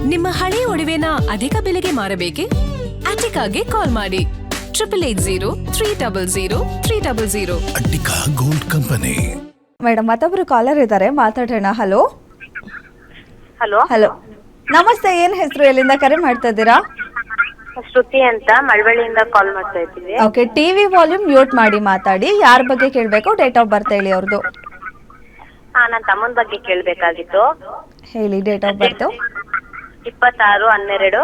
ನಿಮ್ಮ ಹಳೆಯ ಒಡವೆನ ಅಧಿಕ ಬೆಲೆಗೆ ಮಾರಬೇಕೆ? ಅಟಿಕಾಗೆ ಕಾಲ್ ಮಾಡಿ 8880 ಅಟ್ಟಿಕಾ ಗೋಲ್ಡ್ ಕಂಪನಿ. ಮೇಡಮ್ ಮತ್ತೊಬ್ರು ಕಾಲರ್ ಇದ್ದಾರೆ, ಮಾತಾಡೋಣ. ಹಲೋ ಹಲೋ ಹಲೋ, ನಮಸ್ತೆ. ಏನ್ ಹೆಸರು, ಎಲ್ಲಿಂದ ಕರೆ ಮಾಡ್ತಾ ಇದ್ದೀರಾ? ಶ್ರುತಿ ಅಂತ ಮಳವಳ್ಳಿಯಿಂದ ಕಾಲ್ ಮಾಡ್ತಾ ಇದ್ದೀವಿ. ಓಕೆ, ಟಿವಿ ವಾಲ್ಯೂಮ್ ಮ್ಯೂಟ್ ಮಾಡಿ ಮಾತಾಡಿ. ಯಾರ ಬಗ್ಗೆ ಕೇಳಬೇಕು? ಡೇಟ್ ಆಫ್ ಬರ್ತ್ ಹೇಳಿ ಅವ್ರದ್ದು. ನನ್ನ ತಮ್ಮನ ಬಗ್ಗೆ ಕೇಳಬೇಕಾಗಿತ್ತು. ಹೇಳಿ ಡೇಟ್ ಆಫ್ ಬರ್ತ್. 26/12.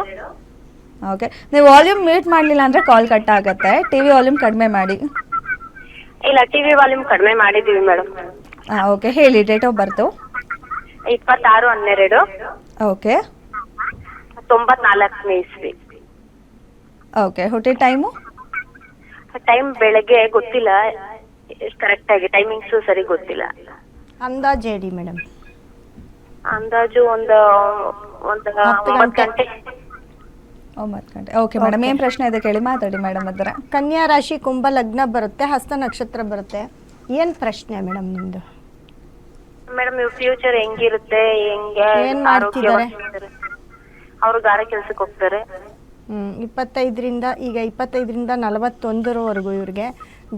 ಓಕೆ, ನೀವು ವಾಲ್ಯೂಮ್ ಮ್ಯೂಟ್ ಮಾಡಲಿಲ್ಲ ಅಂದ್ರೆ ಕಾಲ್ ಕಟ್ ಆಗುತ್ತೆ. ಟಿವಿ ವಾಲ್ಯೂಮ್ ಕಡಿಮೆ ಮಾಡಿ. ಇಲ್ಲ, ಟಿವಿ ವಾಲ್ಯೂಮ್ ಕಡಿಮೆ ಮಾಡಿದೀವಿ ಮೇಡಮ್. ಓಕೆ, ಹೇಳಿ ಡೇಟ್ ಆಫ್ ಬರ್ತ್. 26/12. ಓಕೆ 94 ಇಸ್ವಿ. ಓಕೆ, ಹುಟ್ಟಿ ಟೈಮು? ಟೈಮ್ ಬೆಳಗ್ಗೆ ಗೊತ್ತಿಲ್ಲ ಕರೆಕ್ಟ್ ಆಗಿ, ಟೈಮಿಂಗ್ಸ್ ಸರಿ ಗೊತ್ತಿಲ್ಲ. ಅಂದಾಜು ಹೇಳಿ ಮೇಡಮ್. ಅಂದಾಜು ಒಂದು 9 ಗಂಟೆ. 9 ಗಂಟೆ. ಓಕೆ ಮೇಡಮ್, ಏನು ಪ್ರಶ್ನೆ ಇದೆ ಕೇಳಿ, ಮಾತಾಡಿ ಮೇಡಮ್. ಅದರ ಕನ್ಯಾ ರಾಶಿ, ಕುಂಭ ಲಗ್ನ ಬರುತ್ತೆ, ಹಸ್ತ ನಕ್ಷತ್ರ ಬರುತ್ತೆ. ಏನು ಪ್ರಶ್ನೆ ಮೇಡಮ್ ನಿಮ್ದು? ಮೇಡಮ್ ಇವ್ ಫ್ಯೂಚರ್ ಹೆಂಗಿರುತ್ತೆ, ಏನ್ ಮಾಡ್ತಿದ್ದಾರೆ? ಅವ್ರು ಗಾರೆ ಕೆಲ್ಸಕ್ಕೆ ಹೋಗ್ತಾರೆ. 25ರಿಂದ 41ರವರೆಗೂ ಇವ್ರಿಗೆ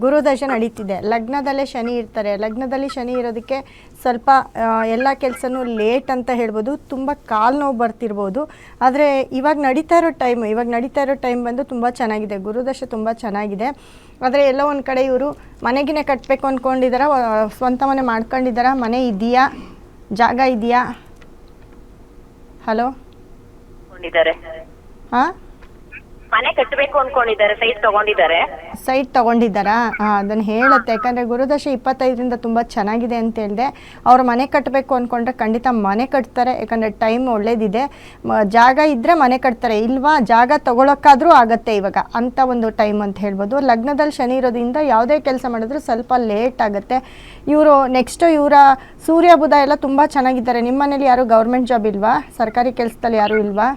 ಗುರುದಶ ನಡೀತಿದೆ. ಲಗ್ನದಲ್ಲೇ ಶನಿ ಇರ್ತಾರೆ. ಲಗ್ನದಲ್ಲಿ ಶನಿ ಇರೋದಕ್ಕೆ ಸ್ವಲ್ಪ ಎಲ್ಲ ಕೆಲಸನೂ ಲೇಟ್ ಅಂತ ಹೇಳ್ಬೋದು. ತುಂಬ ಕಾಲು ನೋವು ಬರ್ತಿರ್ಬೋದು. ಆದರೆ ಇವಾಗ ನಡೀತಾ ಇರೋ ಟೈಮ್ ಬಂದು ತುಂಬ ಚೆನ್ನಾಗಿದೆ. ಗುರುದಶ ತುಂಬ ಚೆನ್ನಾಗಿದೆ. ಆದರೆ ಎಲ್ಲೋ ಒಂದು ಕಡೆ ಇವರು ಮನೆಗಿನೇ ಕಟ್ಟಬೇಕು ಅಂದ್ಕೊಂಡಿದ್ದಾರ, ಸ್ವಂತ ಮನೆ ಮಾಡ್ಕೊಂಡಿದ್ದಾರ? ಮನೆ ಇದೆಯಾ, ಜಾಗ ಇದೆಯಾ? ಹಲೋ, ಹಾಂ, ಮನೆ ಕಟ್ಟಬೇಕು ಅನ್ಕೊಂಡಿದ್ದಾರೆ, ಸೈಟ್ ತಗೊಂಡಿದ್ದಾರಾ? ಅದನ್ನು ಹೇಳುತ್ತೆ. ಯಾಕಂದರೆ ಗುರುದಶ 25ರಿಂದ ತುಂಬ ಚೆನ್ನಾಗಿದೆ ಅಂತ ಹೇಳಿದೆ. ಅವ್ರು ಮನೆ ಕಟ್ಟಬೇಕು ಅಂದ್ಕೊಂಡ್ರೆ ಖಂಡಿತ ಮನೆ ಕಟ್ತಾರೆ. ಯಾಕಂದರೆ ಟೈಮ್ ಒಳ್ಳೇದಿದೆ. ಜಾಗ ಇದ್ದರೆ ಮನೆ ಕಟ್ತಾರೆ, ಇಲ್ವಾ ಜಾಗ ತಗೊಳಕ್ಕಾದರೂ ಆಗತ್ತೆ ಇವಾಗ, ಅಂಥ ಒಂದು ಟೈಮ್ ಅಂತ ಹೇಳ್ಬೋದು. ಲಗ್ನದಲ್ಲಿ ಶನಿ ಇರೋದ್ರಿಂದ ಯಾವುದೇ ಕೆಲಸ ಮಾಡಿದ್ರು ಸ್ವಲ್ಪ ಲೇಟ್ ಆಗುತ್ತೆ. ಇವರು ನೆಕ್ಸ್ಟು ಇವರ ಸೂರ್ಯ ಬುಧ ಎಲ್ಲ ತುಂಬ ಚೆನ್ನಾಗಿದ್ದಾರೆ. ನಿಮ್ಮ ಮನೇಲಿ ಯಾರು ಗೌರ್ಮೆಂಟ್ ಜಾಬ್ ಇಲ್ವಾ? ಸರ್ಕಾರಿ ಕೆಲಸದಲ್ಲಿ ಯಾರೂ ಇಲ್ವಾ?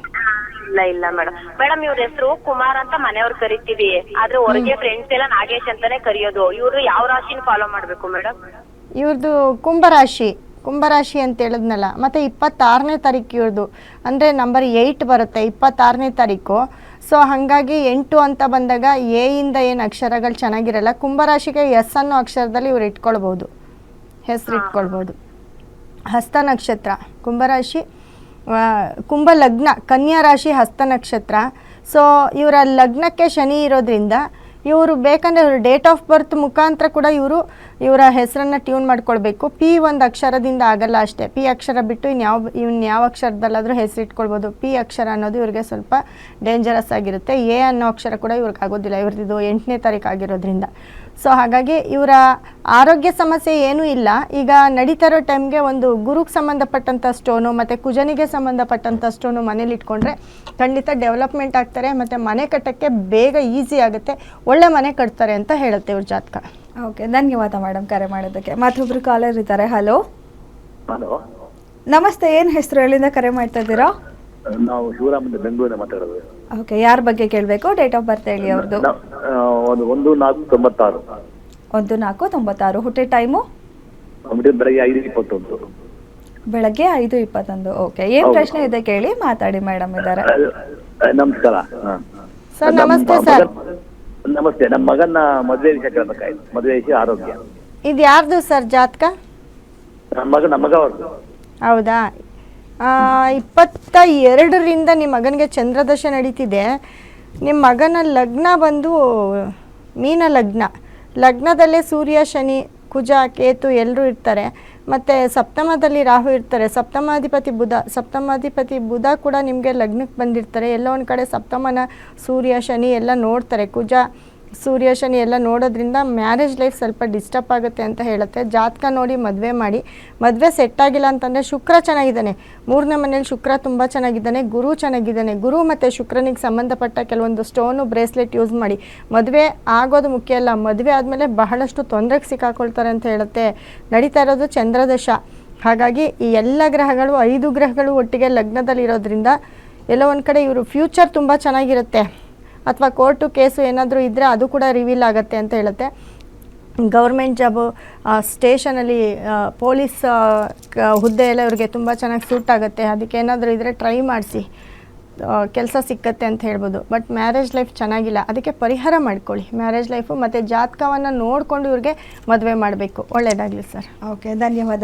ಇಲ್ಲ ಮೇಡಮ್ ಇವ್ರ ಹೆಸರು ಕುಮಾರ್ ಅಂತ ಮನೆಯವ್ರು ಕರಿತೀವಿ. ಆದ್ರೆ ಹೊರಗೆ ಫ್ರೆಂಡ್ಸ್ ಎಲ್ಲ ನಾಗೇಶ್ ಅಂತಾನೆ ಕರೆಯೋದು. ಇವ್ರು ಯಾವ ರಾಶಿನ ಫಾಲೋ ಮಾಡ್ಬೇಕು ಮೇಡಮ್? ಇವ್ರದ್ದು ಕುಂಭರಾಶಿ ಅಂತ ಹೇಳಿದ್ನಲ್ಲ. ಮತ್ತೆ 26ನೇ ತಾರೀಕು ಇವ್ರದ್ದು, ಅಂದರೆ ನಂಬರ್ 8 ಬರುತ್ತೆ 26ನೇ ತಾರೀಕು. ಸೊ ಹಾಗಾಗಿ 8 ಅಂತ ಬಂದಾಗ ಎ ಇಂದ ಏನು ಅಕ್ಷರಗಳು ಚೆನ್ನಾಗಿರಲ್ಲ. ಕುಂಭರಾಶಿಗೆ ಎಸ್ ಅನ್ನೋ ಅಕ್ಷರದಲ್ಲಿ ಇವ್ರು ಇಟ್ಕೊಳ್ಬೋದು, ಹೆಸರು ಇಟ್ಕೊಳ್ಬೋದು. ಹಸ್ತ ನಕ್ಷತ್ರ ಕುಂಭರಾಶಿ, ಕುಂಭ ಲಗ್ನ ಕನ್ಯಾ ರಾಶಿ, ಹಸ್ತ ನಕ್ಷತ್ರ. ಸೊ ಇವರ ಲಗ್ನಕ್ಕೆ ಶನಿ ಇರೋದ್ರಿಂದ ಇವರು ಬೇಕಂದರೆ ಇವರು ಡೇಟ್ ಆಫ್ ಬರ್ತ್ ಮುಖಾಂತರ ಕೂಡ ಇವರ ಹೆಸರನ್ನು ಟ್ಯೂನ್ ಮಾಡ್ಕೊಳ್ಬೇಕು. ಪಿ ಒಂದು ಅಕ್ಷರದಿಂದ ಆಗಲ್ಲ ಅಷ್ಟೇ. ಪಿ ಅಕ್ಷರ ಬಿಟ್ಟು ಇನ್ಯಾವ ಅಕ್ಷರದಲ್ಲಾದರೂ ಹೆಸರು ಇಟ್ಕೊಳ್ಬೋದು. ಪಿ ಅಕ್ಷರ ಅನ್ನೋದು ಇವ್ರಿಗೆ ಸ್ವಲ್ಪ ಡೇಂಜರಸ್ ಆಗಿರುತ್ತೆ. ಎ ಅನ್ನೋ ಅಕ್ಷರ ಕೂಡ ಇವ್ರಿಗೆ ಆಗೋದಿಲ್ಲ. ಇವ್ರದ್ದು 8ನೇ ತಾರೀಕು ಆಗಿರೋದ್ರಿಂದ. ಸೊ ಹಾಗಾಗಿ ಇವರ ಆರೋಗ್ಯ ಸಮಸ್ಯೆ ಏನೂ ಇಲ್ಲ. ಈಗ ನಡೀತಾ ಇರೋ ಟೈಮ್ಗೆ ಒಂದು ಗುರುಗೆ ಸಂಬಂಧಪಟ್ಟಂಥ ಸ್ಟೋನು ಮತ್ತು ಕುಜನಿಗೆ ಸಂಬಂಧಪಟ್ಟಂಥ ಸ್ಟೋನು ಮನೇಲಿ ಇಟ್ಕೊಂಡ್ರೆ ಖಂಡಿತ ಡೆವಲಪ್ಮೆಂಟ್ ಆಗ್ತಾರೆ. ಮತ್ತು ಮನೆ ಕಟ್ಟೋಕ್ಕೆ ಬೇಗ ಈಸಿ ಆಗುತ್ತೆ, ಒಳ್ಳೆ ಮನೆ ಕಟ್ತಾರೆ ಅಂತ ಹೇಳುತ್ತೆ ಇವ್ರ ಜಾತಕ. ಓಕೆ, ಧನ್ಯವಾದ ಮೇಡಮ್ ಕರೆ ಮಾಡೋದಕ್ಕೆ. ಮತ್ತೊಬ್ರು ಕಾಲರ್ ಇದ್ದಾರೆ. ಹಲೋ ಹಲೋ, ನಮಸ್ತೆ. ಏನು ಹೆಸರು, ಎಲ್ಲಿಂದ ಕರೆ ಮಾಡ್ತಾ ಇದ್ದೀರಾ? ನಾವು ಶಿವರಾಮ್ ಬೆಂಗಳೂರಿನ ಮಾತಾಡೋದು. ಓಕೆ, ಯಾರ ಬಗ್ಗೆ ಕೇಳಬೇಕು? ಡೇಟ್ ಆಫ್ ಬರ್ತ್ ಹೇಳಿ ಅವ್ರದ್ದು. 1496. 1496. ಹುಟ್ಟಿ ಟೈಮು? ಬೆಳಗ್ಗೆ 5:21. ಬೆಳಗ್ಗೆ 5:21. ಓಕೆ, ಏನು ಪ್ರಶ್ನೆ ಇದೆ ಕೇಳಿ, ಮಾತಾಡಿ ಮೇಡಮ್ ಇದ್ದಾರೆ. ನಮಸ್ಕಾರ ಸರ್. ನಮಸ್ತೆ ಸರ್. ನಮಸ್ತೆ. ನಮ್ಮ ಮಗನ ಮದುವೆ ವಿಷಯ ಕೇಳಬೇಕಾಯ್ತು. ಮದುವೆ ವಿಷಯ, ಆರೋಗ್ಯ. ಇದು ಯಾರ್ದು ಸರ್ ಜಾತಕ? ನಮ್ಮ ಮಗ ಅವ್ರದ್ದು. ಹೌದಾ? 22ರಿಂದ ನಿಮ್ಮ ಮಗನಿಗೆ ಚಂದ್ರದಶ ನಡೀತಿದೆ. ನಿಮ್ಮ ಮಗನ ಲಗ್ನ ಬಂದು ಮೀನ ಲಗ್ನದಲ್ಲೇ ಸೂರ್ಯ, ಶನಿ, ಕುಜ, ಕೇತು ಎಲ್ಲರೂ ಇರ್ತಾರೆ. ಮತ್ತು ಸಪ್ತಮದಲ್ಲಿ ರಾಹು ಇರ್ತಾರೆ. ಸಪ್ತಮಾಧಿಪತಿ ಬುಧ ಕೂಡ ನಿಮಗೆ ಲಗ್ನಕ್ಕೆ ಬಂದಿರ್ತಾರೆ. ಎಲ್ಲೋ ಒಂದು ಕಡೆ ಸಪ್ತಮನ ಸೂರ್ಯ ಶನಿ ಎಲ್ಲ ನೋಡ್ತಾರೆ. ಕುಜ ಸೂರ್ಯ ಶನಿ ಎಲ್ಲ ನೋಡೋದ್ರಿಂದ ಮ್ಯಾರೇಜ್ ಲೈಫ್ ಸ್ವಲ್ಪ ಡಿಸ್ಟರ್ಬ್ ಆಗುತ್ತೆ ಅಂತ ಹೇಳುತ್ತೆ. ಜಾತಕ ನೋಡಿ ಮದುವೆ ಮಾಡಿ. ಮದುವೆ ಸೆಟ್ ಆಗಿಲ್ಲ ಅಂತಂದರೆ ಶುಕ್ರ ಚೆನ್ನಾಗಿದ್ದಾನೆ, 3ನೇ ಮನೇಲಿ ಶುಕ್ರ ತುಂಬ ಚೆನ್ನಾಗಿದ್ದಾನೆ, ಗುರು ಚೆನ್ನಾಗಿದ್ದಾನೆ. ಗುರು ಮತ್ತು ಶುಕ್ರನಿಗೆ ಸಂಬಂಧಪಟ್ಟ ಕೆಲವೊಂದು ಸ್ಟೋನು, ಬ್ರೇಸ್ಲೆಟ್ ಯೂಸ್ ಮಾಡಿ. ಮದುವೆ ಆಗೋದು ಮುಖ್ಯ ಅಲ್ಲ, ಮದುವೆ ಆದಮೇಲೆ ಬಹಳಷ್ಟು ತೊಂದರೆಗೆ ಸಿಕ್ಕಾಕೊಳ್ತಾರೆ ಅಂತ ಹೇಳುತ್ತೆ. ನಡೀತಾ ಇರೋದು ಚಂದ್ರದಶ. ಹಾಗಾಗಿ ಈ ಎಲ್ಲ ಗ್ರಹಗಳು 5 ಗ್ರಹಗಳು ಒಟ್ಟಿಗೆ ಲಗ್ನದಲ್ಲಿರೋದ್ರಿಂದ ಎಲ್ಲೋ ಒಂದು ಕಡೆ ಇವರು ಫ್ಯೂಚರ್ ತುಂಬ ಚೆನ್ನಾಗಿರುತ್ತೆ. ಅಥವಾ ಕೋರ್ಟು ಕೇಸು ಏನಾದರೂ ಇದ್ದರೆ ಅದು ಕೂಡ ರಿವೀಲ್ ಆಗುತ್ತೆ ಅಂತ ಹೇಳುತ್ತೆ. ಗೌರ್ಮೆಂಟ್ ಜಾಬು, ಸ್ಟೇಷನಲ್ಲಿ ಪೊಲೀಸ್ ಹುದ್ದೆ ಎಲ್ಲ ಇವ್ರಿಗೆ ತುಂಬ ಚೆನ್ನಾಗಿ ಸೂಟ್ ಆಗುತ್ತೆ. ಅದಕ್ಕೆ ಏನಾದರೂ ಇದ್ದರೆ ಟ್ರೈ ಮಾಡಿಸಿ, ಕೆಲಸ ಸಿಕ್ಕತ್ತೆ ಅಂತ ಹೇಳ್ಬೋದು. ಬಟ್ ಮ್ಯಾರೇಜ್ ಲೈಫ್ ಚೆನ್ನಾಗಿಲ್ಲ, ಅದಕ್ಕೆ ಪರಿಹಾರ ಮಾಡ್ಕೊಳ್ಳಿ. ಮ್ಯಾರೇಜ್ ಲೈಫು ಮತ್ತು ಜಾತಕವನ್ನು ನೋಡಿಕೊಂಡು ಇವ್ರಿಗೆ ಮದುವೆ ಮಾಡಬೇಕು. ಒಳ್ಳೆಯದಾಗಲಿ ಸರ್. ಓಕೆ, ಧನ್ಯವಾದ